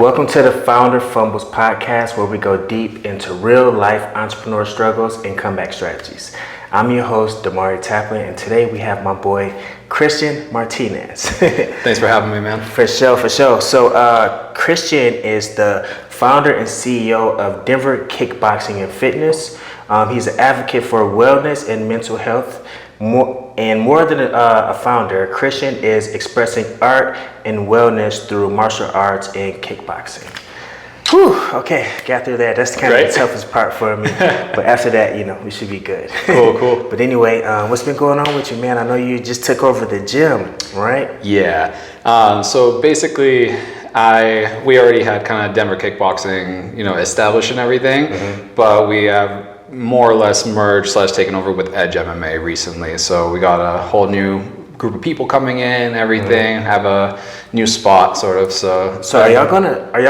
Welcome to the Fumbles podcast, where we go deep into real life entrepreneur struggles and comeback strategies. I'm your host, Dahmari Taplin, and today we have my boy, Christian Martinez. Thanks for having me, man. For sure. So Christian is the founder and CEO of Denver Kickboxing and Fitness. He's an advocate for wellness and mental health. More than a founder, Christian is expressing art and wellness through martial arts and kickboxing. Whew, okay, got through that. That's kind of the toughest part for me. But after that, we should be good. Cool. But anyway, what's been going on with you, man? I know you just took over the gym, right? Yeah. So basically, we already had kind of Denver Kickboxing, established and everything, but we have more or less merged / taken over with Edge MMA recently. So we got a whole new group of people coming in, everything, have a new spot sort of. So are y'all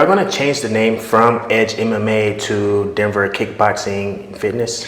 gonna change the name from Edge MMA to Denver Kickboxing and Fitness?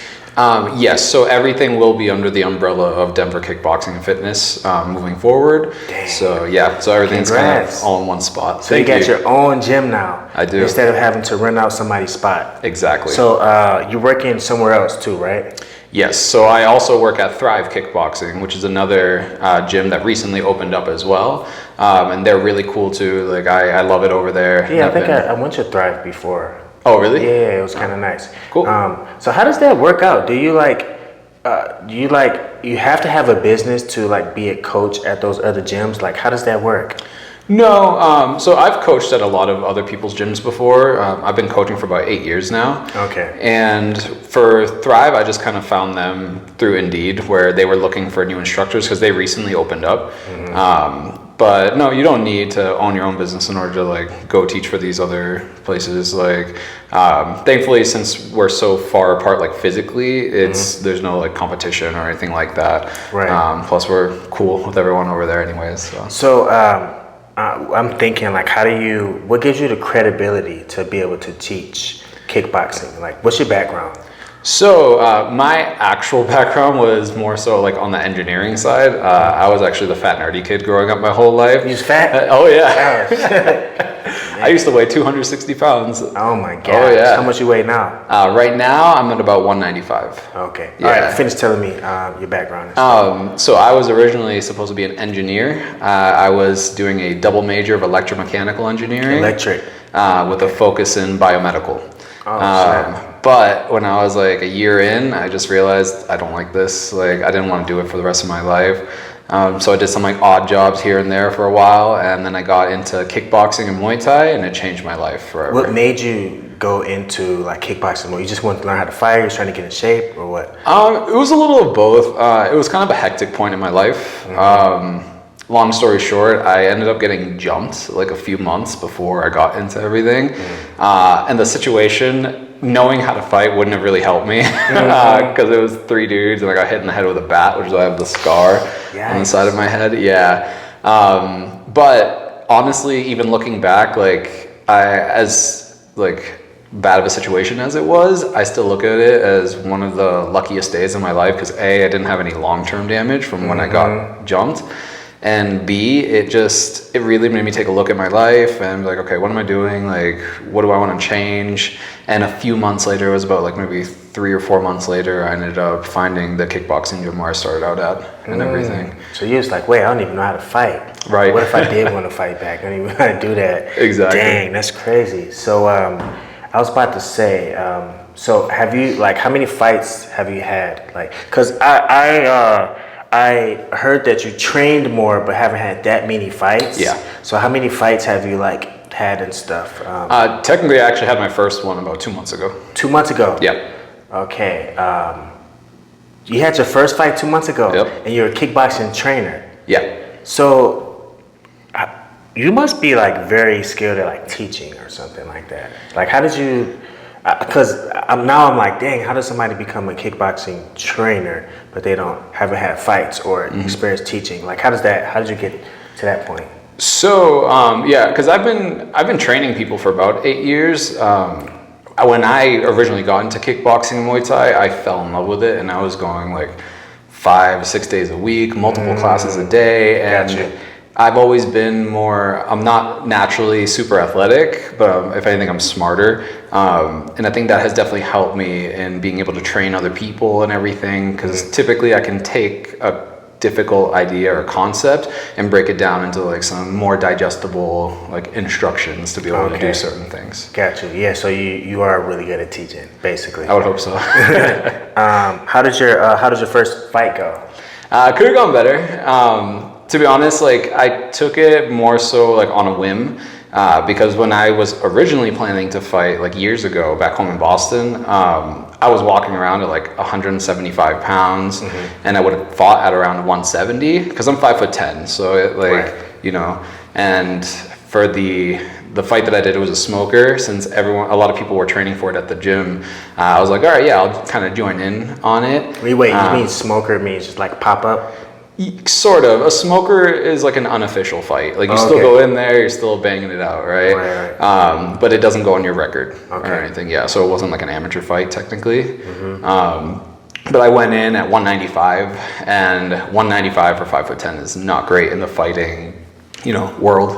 Yes, so everything will be under the umbrella of Denver Kickboxing and Fitness moving forward. Dang. So everything's kind of all in one spot. So you got your own gym now. I do. Instead of having to rent out somebody's spot. Exactly. So you're working somewhere else too, right? Yes, so I also work at Thrive Kickboxing, which is another gym that recently opened up as well, and they're really cool too. Like I love it over there. Yeah, I think I went to Thrive before. Oh, really? Yeah, it was kind of nice. Cool. So how does that work out? Do you you have to have a business to be a coach at those other gyms? Like, how does that work? No, so I've coached at a lot of other people's gyms before. I've been coaching for about 8 years now. Okay. And for Thrive, I just kind of found them through Indeed, where they were looking for new instructors because they recently opened up. Mm-hmm. But no, you don't need to own your own business in order to go teach for these other places. Thankfully, since we're so far apart, physically, there's no competition or anything like that. Right. Plus, we're cool with everyone over there, anyways. So I'm thinking, what gives you the credibility to be able to teach kickboxing? What's your background? So my actual background was more so on the engineering side. I was actually the fat nerdy kid growing up my whole life. You was fat? Oh yeah. I used to weigh 260 pounds. Oh my gosh. Oh yeah. How much you weigh now? Right now I'm at about 195. Okay. Yeah. All right. Finish telling me your background. So I was originally supposed to be an engineer. I was doing a double major of electromechanical engineering. Electric. With a focus in biomedical. Oh, but when I was a year in, I just realized I don't like this. I didn't want to do it for the rest of my life. So I did some odd jobs here and there for a while, and then I got into kickboxing and Muay Thai, and it changed my life forever. What made you go into kickboxing? You just wanted to learn how to fight? You was trying to get in shape, or what? It was a little of both. It was kind of a hectic point in my life. Mm-hmm. Long story short, I ended up getting jumped a few months before I got into everything. Mm-hmm. And the situation, knowing how to fight wouldn't have really helped me because it was 3 dudes and I got hit in the head with a bat, which is why I have the scar on the side of my head. Yeah. But honestly, even looking back, as bad of a situation as it was, I still look at it as one of the luckiest days of my life because A, I didn't have any long-term damage from when I got jumped. And B, it really made me take a look at my life and be okay, what am I doing? What do I want to change? And a few months later, it was about maybe 3 or 4 months later, I ended up finding the kickboxing gym where I started out at and everything. So you was wait, I don't even know how to fight. Right. What if I did want to fight back? I don't even know how to do that. Exactly. Dang, that's crazy. So I was about to say, so have you, how many fights have you had? Because I heard that you trained more but haven't had that many fights. Yeah. So how many fights have you had and stuff? Technically, I actually had my first one about 2 months ago. 2 months ago? Yeah. Okay. You had your first fight 2 months ago? Yep. And you're a kickboxing trainer? Yeah. So you must be very skilled at teaching or something like that. How did you... Because I'm dang, how does somebody become a kickboxing trainer but they haven't had fights or experience teaching? How did you get to that point? So because I've been training people for about 8 years. When I originally got into kickboxing and Muay Thai, I fell in love with it, and I was going 5 or 6 days a week, multiple classes a day, and I've always been more, I'm not naturally super athletic, but if anything, I'm smarter. And I think that has definitely helped me in being able to train other people and everything, because typically I can take a difficult idea or concept and break it down into like some more digestible like instructions to be able to do certain things. Gotcha. Yeah, so you are really good at teaching, basically. I would hope so. How did your first fight go? Could have gone better. To be honest, like I took it more so like on a whim, because when I was originally planning to fight like years ago back home in Boston, I was walking around at like 175 pounds, and I would have fought at around 170 because I'm 5'10", so it, like you know. And for the fight that I did, it was a smoker. Since a lot of people were training for it at the gym, I was like, all right, yeah, I'll kind of join in on it. Wait, you mean smoker means just like pop up? Sort of. A smoker is like an unofficial fight. Like you still go in there, you're still banging it out, right? But it doesn't go on your record or anything. Yeah, so it wasn't like an amateur fight technically. But I went in at 195, and 195 for 5'10" is not great in the fighting, you know, world.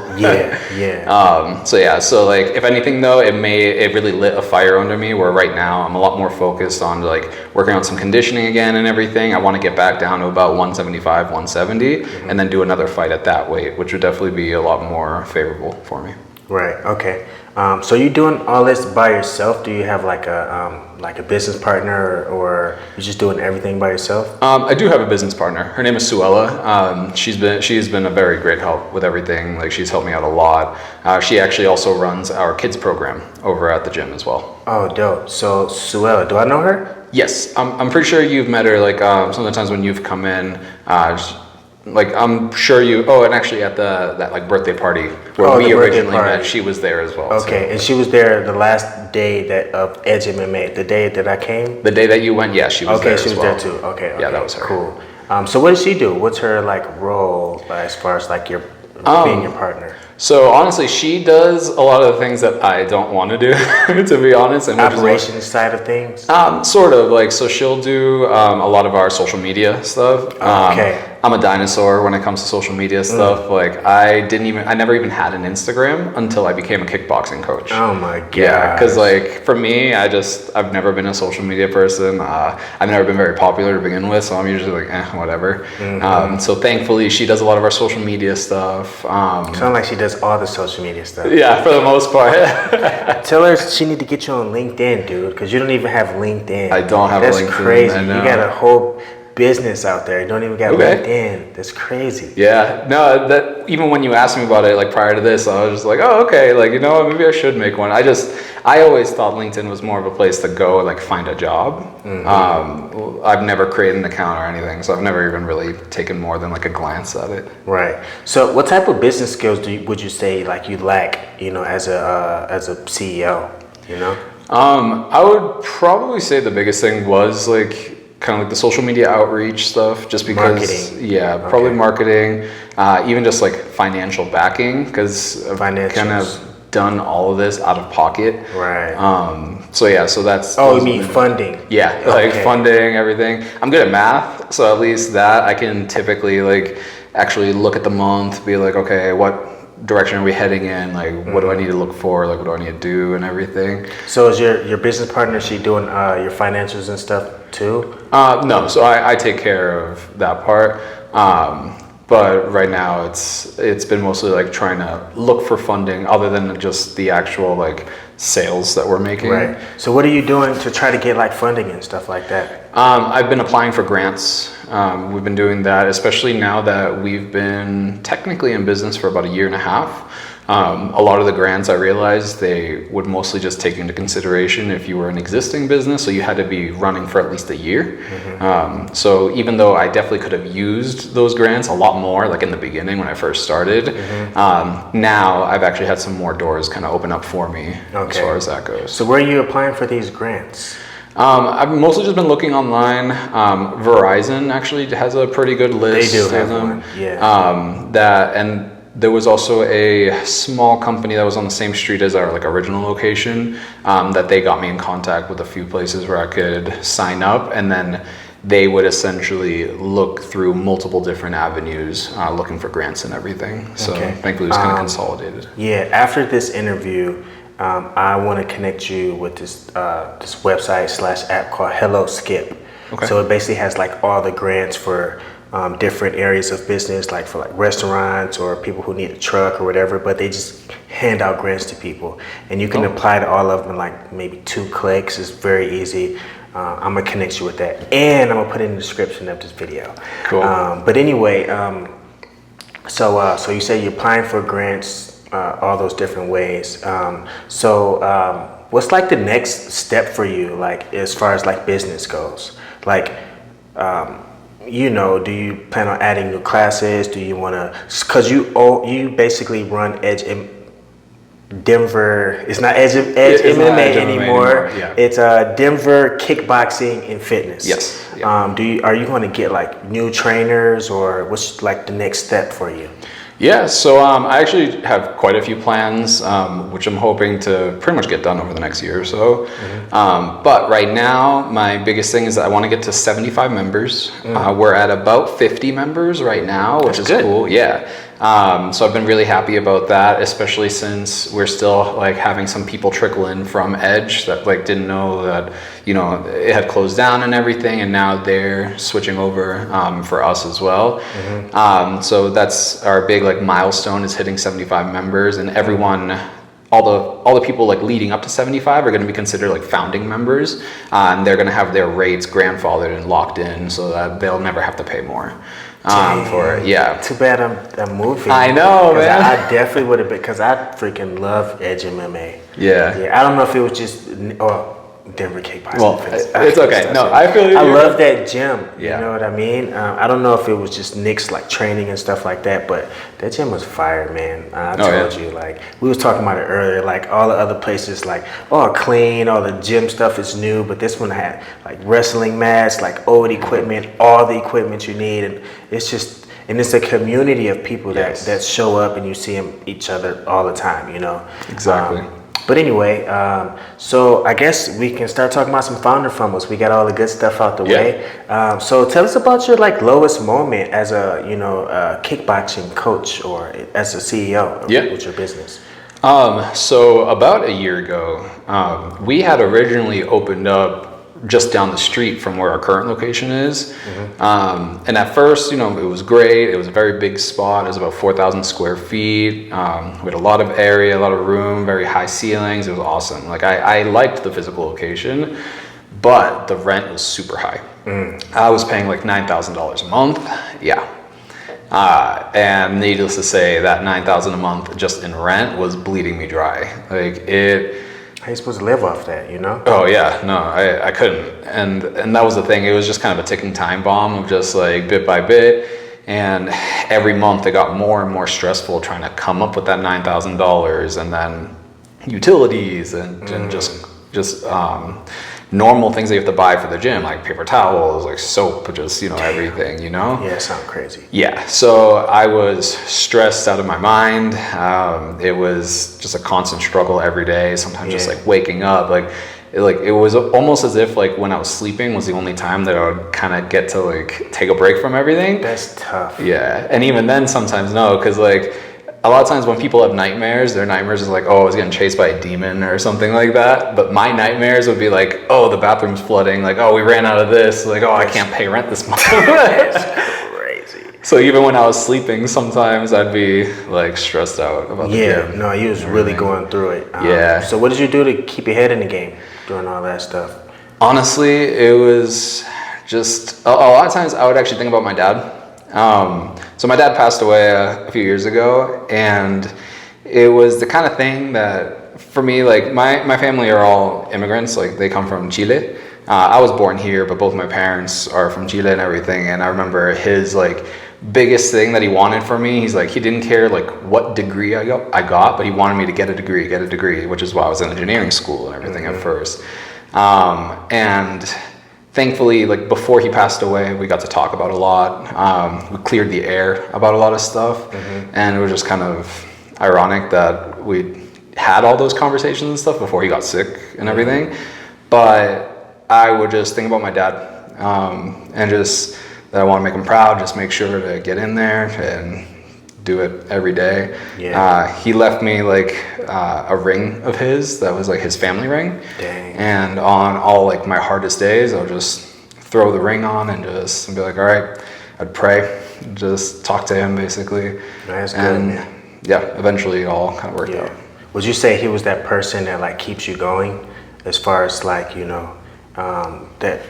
So like if anything though, it really lit a fire under me, where right now I'm a lot more focused on like working on some conditioning again and everything. I want to get back down to about 175, 170, and then do another fight at that weight, which would definitely be a lot more favorable for me. Right. Okay. So you doing all this by yourself? Do you have like a business partner, or you're just doing everything by yourself? I do have a business partner. Her name is Suella. She's been a very great help with everything. Like she's helped me out a lot. She actually also runs our kids program over at the gym as well. Oh, dope. So Suella, do I know her? Yes, I'm pretty sure you've met her. Like some of the times when you've come in. Like I'm sure you. Oh, and actually at that like birthday party where we originally met, she was there as well. Okay, and she was there the last day of Edge MMA, the day that I came. The day that you went, yeah, she was there. Okay, she was there too. Okay, yeah, that was her. Cool. So what does she do? What's her like role as far as like your being your partner? So honestly, she does a lot of the things that I don't want to do, to be honest. And operations side of things? Sort of, like, so she'll do a lot of our social media stuff. I'm a dinosaur when it comes to social media stuff. Like I never even had an Instagram until I became a kickboxing coach. Oh my god. Yeah, because like for me, I've never been a social media person. I've never been very popular to begin with, so I'm usually like, whatever. So thankfully, she does a lot of our social media stuff. Sounds like she does all the social media stuff. Yeah, for the most part. Tell her she need to get you on LinkedIn, dude, because you don't even have LinkedIn. I don't have LinkedIn. That's crazy. You got a whole business out there. You don't even got LinkedIn. That's crazy. Yeah. No, that even when you asked me about it, like prior to this, I was just like, oh, okay. Like, you know, maybe I should make one. I always thought LinkedIn was more of a place to go, like find a job. I've never created an account or anything, so I've never even really taken more than like a glance at it. Right. So what type of business skills would you say like you lack, you know, as a CEO, you know? I would probably say the biggest thing was like kind of like the social media outreach stuff, just because probably marketing, even just like financial backing, because I've kind of done all of this out of pocket. Right. So that's you mean funding? Yeah, like funding, everything. I'm good at math, so at least that I can typically like actually look at the month, be like, okay, what direction are we heading in? Like, what do I need to look for? Like, what do I need to do and everything? So is your business partner, she doing your financials and stuff too? No, so I take care of that part. But right now it's been mostly like trying to look for funding other than just the actual like sales that we're making. Right. So what are you doing to try to get like funding and stuff like that? I've been applying for grants. We've been doing that, especially now that we've been technically in business for about a year and a half. A lot of the grants, I realized, they would mostly just take into consideration if you were an existing business, so you had to be running for at least a year. So even though I definitely could have used those grants a lot more, like in the beginning when I first started, now I've actually had some more doors kind of open up for me as far as that goes. So where are you applying for these grants? I've mostly just been looking online. Verizon actually has a pretty good list. They do have one, yeah. There was also a small company that was on the same street as our like original location, that they got me in contact with a few places where I could sign up, and then they would essentially look through multiple different avenues, looking for grants and everything. So thankfully it was kind of consolidated. Yeah, after this interview, I want to connect you with this website/app called Hello Skip. Okay. So it basically has like all the grants for different areas of business, like for like restaurants or people who need a truck or whatever, but they just hand out grants to people. And you can apply to all of them in like maybe 2 clicks. It's very easy. I'm gonna connect you with that. And I'm gonna put it in the description of this video. Cool. But anyway, so you say you're applying for grants, all those different ways. What's like the next step for you, like as far as like business goes? Like, do you plan on adding new classes? Do you want to, because you basically run Edge Denver, it's not Edge MMA anymore. Yeah. It's Denver Kickboxing and Fitness. Yes. Yeah. Are you going to get like new trainers, or what's like the next step for you? Yeah, so I actually have quite a few plans, which I'm hoping to pretty much get done over the next year or so. But right now, my biggest thing is that I want to get to 75 members. We're at about 50 members right now, which is cool. Yeah. So I've been really happy about that, especially since we're still like having some people trickle in from Edge that like didn't know that, it had closed down and everything, and now they're switching over for us as well. So that's our big like milestone, is hitting 75 members, and everyone, all the people like leading up to 75 are going to be considered like founding members, and they're going to have their rates grandfathered and locked in so that they'll never have to pay more. Too bad I'm moving. I know, man. I definitely would have been, because I freaking love Edge MMA. Yeah. I don't know if it was just Denver Kickboxing. Well, it's okay. No, I feel you. I love that gym. Yeah. You know what I mean? I don't know if it was just Nick's like training and stuff like that, but that gym was fire, man. I told you, like we was talking about it earlier. Like all the other places, like clean, all the gym stuff is new, but this one had like wrestling mats, like old equipment, all the equipment you need, and it's just. And it's a community of people that show up, and you see each other all the time, Exactly. But anyway, so I guess we can start talking about some founder fumbles. We got all the good stuff out the way. So tell us about your like lowest moment as a kickboxing coach or as a CEO with your business. So about a year ago, we had originally opened up just down the street from where our current location is. And at first, it was great. It was a very big spot. It was about 4,000 square feet. We had a lot of area, a lot of room, very high ceilings. It was awesome. Like I liked the physical location, but the rent was super high. I was paying like $9,000 a month. Yeah. And needless to say, that $9,000 a month just in rent was bleeding me dry. How you supposed to live off that, Oh yeah, no, I couldn't. And that was the thing. It was just kind of a ticking time bomb of just like bit by bit. And every month it got more and more stressful trying to come up with that $9,000, and then utilities and just normal things that you have to buy for the gym, like paper towels, like soap, just, everything, Yeah, it sounds crazy. Yeah, so I was stressed out of my mind. It was just a constant struggle every day, sometimes just like waking up, it was almost as if like when I was sleeping was the only time that I would kind of get to like take a break from everything. That's tough. Yeah, and even then sometimes no, because like a lot of times when people have nightmares, their nightmares is like, oh, I was getting chased by a demon or something like that. But my nightmares would be like, oh, the bathroom's flooding. Like, oh, we ran out of this. Like, oh, I can't pay rent this month. That's crazy. So even when I was sleeping, sometimes I'd be like stressed out about the game. No, you was really going through it. So what did you do to keep your head in the game during all that stuff? Honestly, it was just, a lot of times I would actually think about my dad. So my dad passed away a few years ago, and it was the kind of thing that for me, like my family are all immigrants, like they come from Chile. I was born here, but both my parents are from Chile and everything. And I remember his like biggest thing that he wanted for me, he's like, he didn't care like what degree I got, but he wanted me to get a degree, which is why I was in engineering school and everything at first. And thankfully, like before he passed away, we got to talk about a lot. We cleared the air about a lot of stuff, and it was just kind of ironic that we had all those conversations and stuff before he got sick and everything. But I would just think about my dad, and just that I want to make him proud. Just make sure to get in there and do it every day. He left me like a ring of his that was like his family ring. Dang. And on all like my hardest days, I'll just throw the ring on and just be like, all right, I'd pray, just talk to him basically. That's good, and man. yeah, eventually it all kind of worked out. Would you say he was that person that like keeps you going, as far as like, that,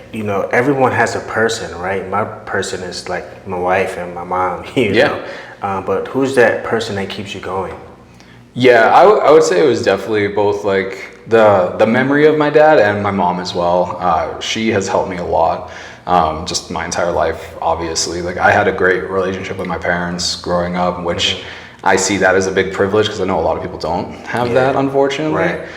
everyone has a person, right? My person is like my wife and my mom, know. But who's that person that keeps you going? Yeah, I would say it was definitely both like the memory of my dad and my mom as well. She has helped me a lot, just my entire life, obviously. Like I had a great relationship with my parents growing up, which I see that as a big privilege because I know a lot of people don't have that, unfortunately. Right.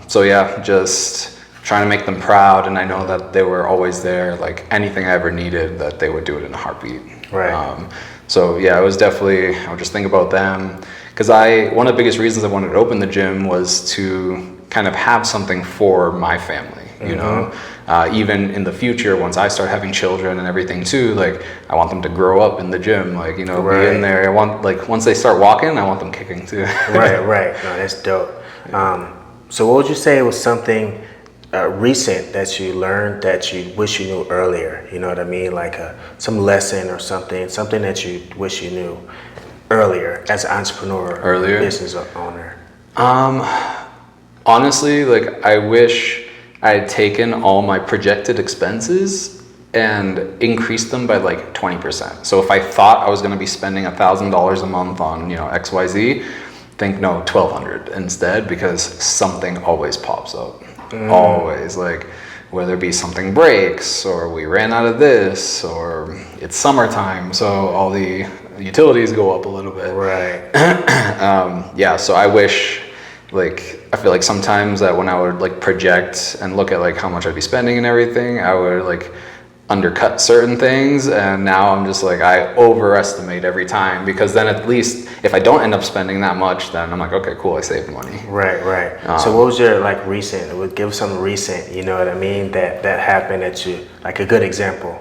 So yeah, just trying to make them proud, and I know that they were always there. Like anything I ever needed, that they would do it in a heartbeat. Right. So yeah, it was definitely, I would just think about them. Because one of the biggest reasons I wanted to open the gym was to kind of have something for my family, you know? Even in the future, once I start having children and everything too, like I want them to grow up in the gym, like, be in there. I want, like, once they start walking, I want them kicking too. Right. No, that's dope. So what would you say was something recent that you learned that you wish you knew earlier? You know what I mean? Like some lesson or something that you wish you knew earlier as an entrepreneur, business owner. Honestly, like I wish I had taken all my projected expenses and increased them by like 20%. So if I thought I was going to be spending $1,000 a month on, XYZ, think no, $1,200 instead, because something always pops up. Always, like whether it be something breaks or we ran out of this or it's summertime, so all the utilities go up a little bit. Right. So I wish, like, I feel like sometimes that when I would like project and look at like how much I'd be spending and everything, I would like undercut certain things, and now I'm just like, I overestimate every time, because then at least if I don't end up spending that much, then I'm like, okay, cool, I saved money. Right. So what was your like recent, give some recent, you know what I mean, that happened that you, like a good example?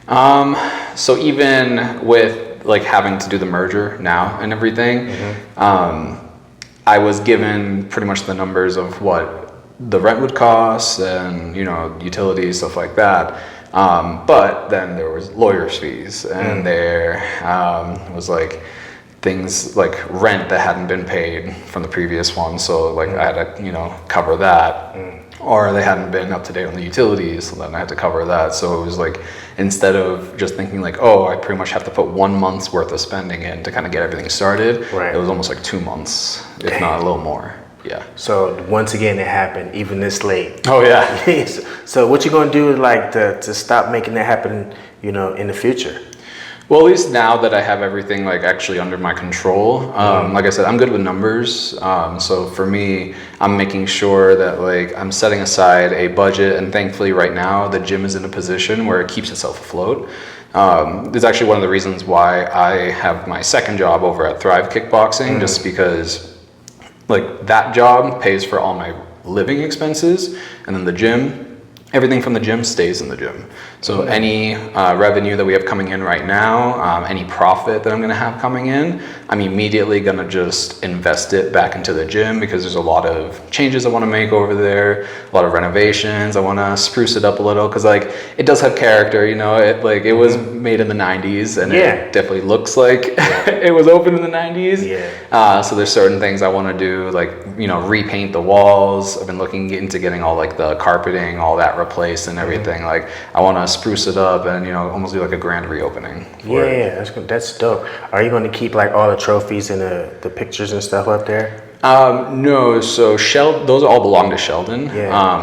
So even with like having to do the merger now and everything, I was given pretty much the numbers of what the rent would cost and, utilities, stuff like that. But then there was lawyer's fees, and there was like things like rent that hadn't been paid from the previous one. So like I had to, cover that, or they hadn't been up to date on the utilities. So then I had to cover that. So it was like, instead of just thinking like, oh, I pretty much have to put 1 month's worth of spending in to kind of get everything started. It was almost like 2 months, if not a little more. Yeah. So once again, it happened even this late. Oh yeah. So what you gonna do like to stop making that happen, in the future? Well, at least now that I have everything like actually under my control, like I said, I'm good with numbers. So for me, I'm making sure that like I'm setting aside a budget, and thankfully right now the gym is in a position where it keeps itself afloat. It's actually one of the reasons why I have my second job over at Thrive Kickboxing, just because like that job pays for all my living expenses, and then the gym, everything from the gym stays in the gym. So any revenue that we have coming in right now, any profit that I'm gonna have coming in, I'm immediately gonna just invest it back into the gym, because there's a lot of changes I wanna make over there, a lot of renovations. I wanna spruce it up a little, because like it does have character, it was made in the 90s, and it definitely looks like it was opened in the 90s. So there's certain things I wanna do, like, repaint the walls. I've been looking into getting all like the carpeting, all that replaced and everything. Like I wanna spruce it up and almost do like a grand reopening. That's dope. Are you going to keep like all the trophies and the pictures and stuff up there? No, so those all belong to Sheldon.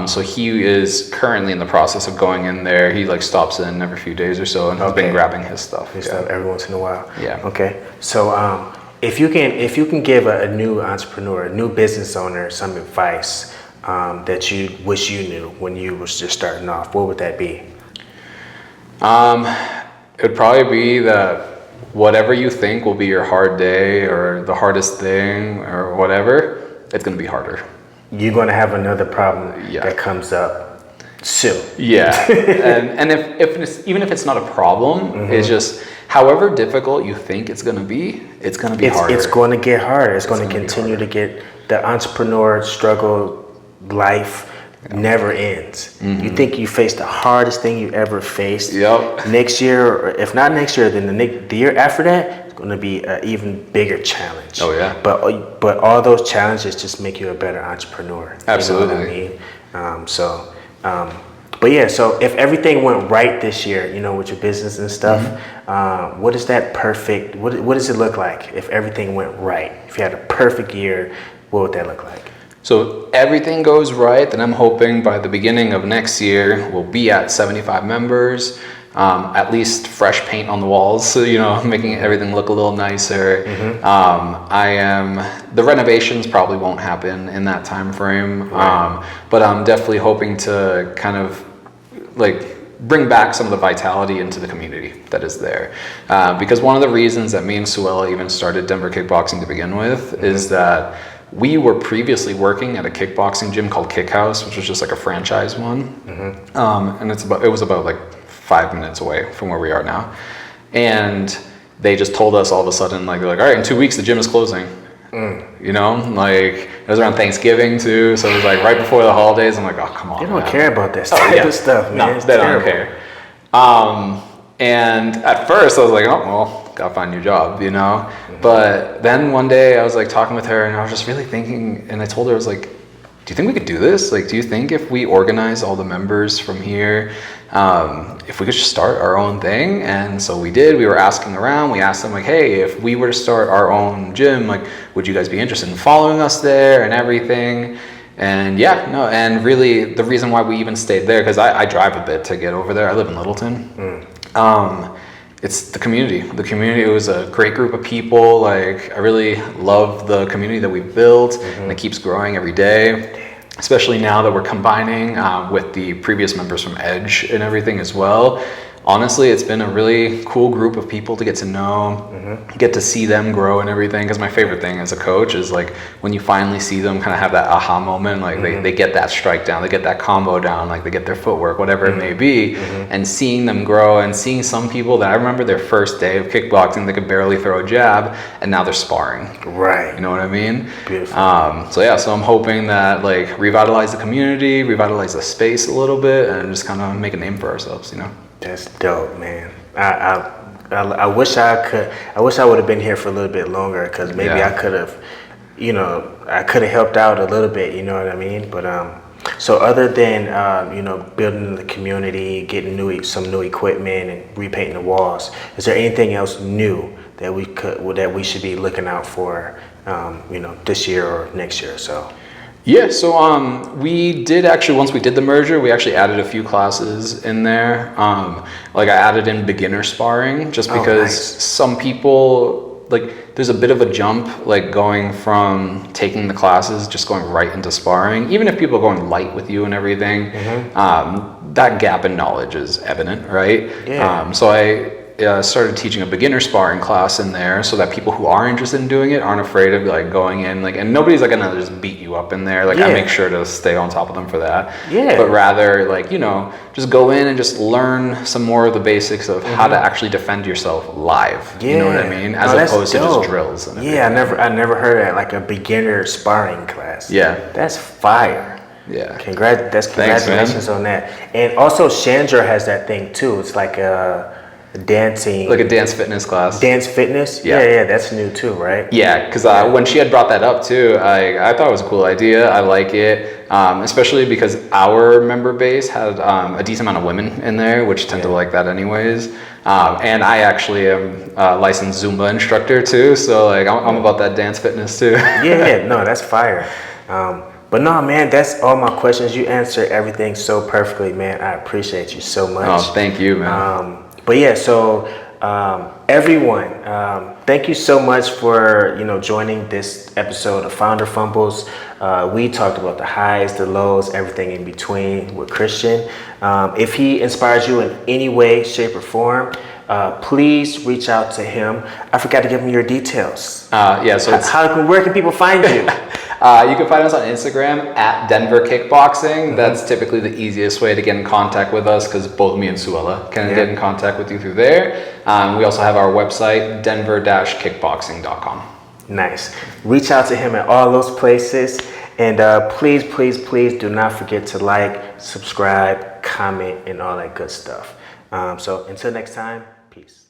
So he is currently in the process of going in there. He like stops in every few days or so, and has been grabbing his stuff. Stuff every once in a while. Okay. So if you can give a new entrepreneur, a new business owner, some advice that you wish you knew when you was just starting off, what would that be? It would probably be that whatever you think will be your hard day or the hardest thing or whatever, it's going to be harder. You're going to have another problem that comes up. Sue. Yeah, and if it's, even if it's not a problem, it's just however difficult you think it's gonna be harder. It's going to get harder. It's going to continue to get, the entrepreneur struggle life never ends. You think you faced the hardest thing you ever faced. Yep. Next year, or if not next year, then the year after that, it's going to be an even bigger challenge. Oh yeah. But all those challenges just make you a better entrepreneur. Absolutely. You know what I mean? But yeah, so if everything went right this year, you know, with your business and stuff, what is that perfect, what does it look like if everything went right? If you had a perfect year, what would that look like? So if everything goes right, then I'm hoping by the beginning of next year, we'll be at 75 members, at least fresh paint on the walls, so, you know, making everything look a little nicer. The renovations probably won't happen in that time frame, but I'm definitely hoping to kind of like bring back some of the vitality into the community that is there. Because one of the reasons that me and Suella even started Denver Kickboxing to begin with is that we were previously working at a kickboxing gym called Kick House, which was just like a franchise one. And it was about like 5 minutes away from where we are now. And they just told us all of a sudden, like, they're like, all right, in 2 weeks, the gym is closing. You know, like, it was around Thanksgiving too. So it was like right before the holidays. I'm like, oh, come on. They don't care about that type of stuff, man. No, they don't care. And at first I was like, oh, well, gotta find a new job, you know? But then one day I was like talking with her and I was just really thinking, and I told her, I was like, do you think we could do this? Like, do you think if we organize all the members from here, if we could just start our own thing? And so we did. We were asking around. We asked them, like, hey, if we were to start our own gym, like, would you guys be interested in following us there and everything? And yeah, no, and really the reason why we even stayed there, because I drive a bit to get over there. I live in Littleton. It's the community. The community was a great group of people. Like, I really love the community that we've built, and it keeps growing every day, especially now that we're combining with the previous members from Edge and everything as well. Honestly, it's been a really cool group of people to get to know, get to see them grow and everything. Because my favorite thing as a coach is like when you finally see them kind of have that aha moment, like they get that strike down, they get that combo down, like they get their footwork, whatever it may be, and seeing them grow and seeing some people that I remember their first day of kickboxing, they could barely throw a jab, and now they're sparring. Right. You know what I mean? Beautiful. So yeah, so I'm hoping that like revitalize the community, revitalize the space a little bit, and just kind of make a name for ourselves, you know? That's dope, man. I wish I could. I wish I would have been here for a little bit longer, because maybe I could have, you know, I could have helped out a little bit. You know what I mean? But so other than you know, building the community, getting some new equipment, and repainting the walls, is there anything else new that we should be looking out for? You know, this year or next year or so. Yeah, so we did actually, once we did the merger, we actually added a few classes in there. Like I added in beginner sparring, just because some people, like there's a bit of a jump, like going from taking the classes, just going right into sparring. Even if people are going light with you and everything, that gap in knowledge is evident, right? Yeah. So I started teaching a beginner sparring class in there, so that people who are interested in doing it aren't afraid of like going in, like, and nobody's like gonna just beat you up in there. Like I make sure to stay on top of them for that. But rather, like, you know, just go in and just learn some more of the basics of how to actually defend yourself live. You know what I mean? As opposed to just drills. And I never heard of that, like a beginner sparring class. That's fire. Congratulations on that. And also Chandra has that thing too. It's like dancing, like a dance fitness class. Dance fitness. Yeah, that's new too, right? Yeah, because when she had brought that up too, I thought it was a cool idea. I like it, especially because our member base had a decent amount of women in there, which tend to like that anyways. And I actually am a licensed Zumba instructor too, so like I'm about that dance fitness too. No, that's fire. But no, man, that's all my questions. You answered everything so perfectly, man. I appreciate you so much. Oh, thank you, man. But yeah, so everyone, thank you so much for, you know, joining this episode of Founder Fumbles. We talked about the highs, the lows, everything in between with Christian. If he inspires you in any way, shape, or form, please reach out to him. I forgot to give him your details. So where can people find you? You can find us on Instagram at Denver Kickboxing. That's typically the easiest way to get in contact with us because both me and Suella can get in contact with you through there. We also have our website, denver-kickboxing.com. Nice. Reach out to him at all those places. And please, please, please do not forget to like, subscribe, comment, and all that good stuff. So until next time, peace.